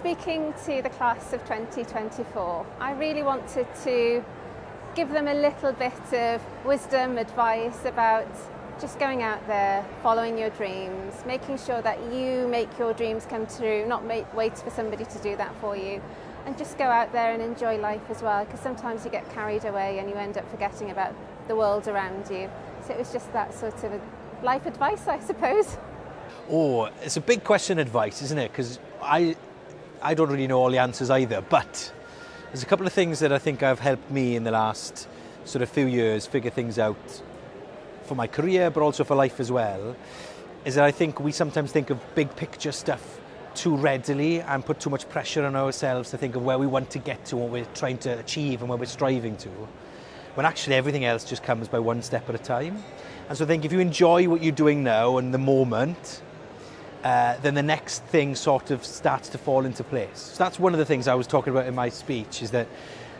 speaking to the class of 2024, I really wanted to give them a little bit of wisdom, advice about just going out there, following your dreams, making sure that you make your dreams come true, not wait for somebody to do that for you, and just go out there and enjoy life as well, because sometimes you get carried away and you end up forgetting about the world around you. So it was just that sort of life advice, I suppose. Oh, it's a big question, advice, isn't it? Because I don't really know all the answers either, but there's a couple of things that I think have helped me in the last sort of few years figure things out for my career, but also for life as well, is that I think we sometimes think of big picture stuff too readily and put too much pressure on ourselves to think of where we want to get to, what we're trying to achieve and where we're striving to, when actually everything else just comes by one step at a time. And so I think if you enjoy what you're doing now and the moment, then the next thing sort of starts to fall into place. So that's one of the things I was talking about in my speech, is that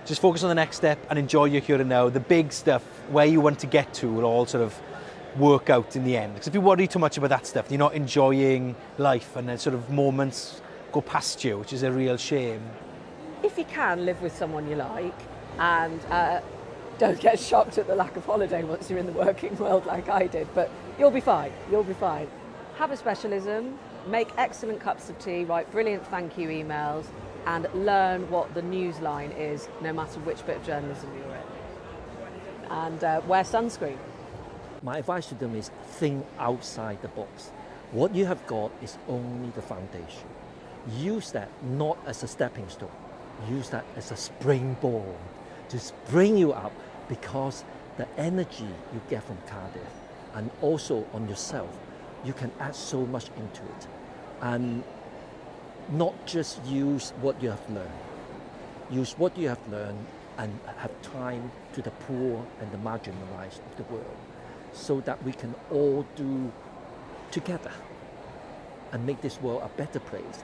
just focus on the next step and enjoy your here and now. The big stuff, where you want to get to, will all sort of work out in the end. Because if you worry too much about that stuff, you're not enjoying life, and then sort of moments go past you, which is a real shame. If you can, live with someone you like, and don't get shocked at the lack of holiday once you're in the working world like I did, but you'll be fine, Have a specialism, make excellent cups of tea, write brilliant thank you emails, and learn what the news line is, no matter which bit of journalism you're in. And wear sunscreen. My advice to them is think outside the box. What you have got is only the foundation. Use that not as a stepping stone. Use that as a springboard to spring you up, because the energy you get from Cardiff and also on yourself, you can add so much into it. And not just use what you have learned. Use what you have learned and have time to the poor and the marginalized of the world, so that we can all do together and make this world a better place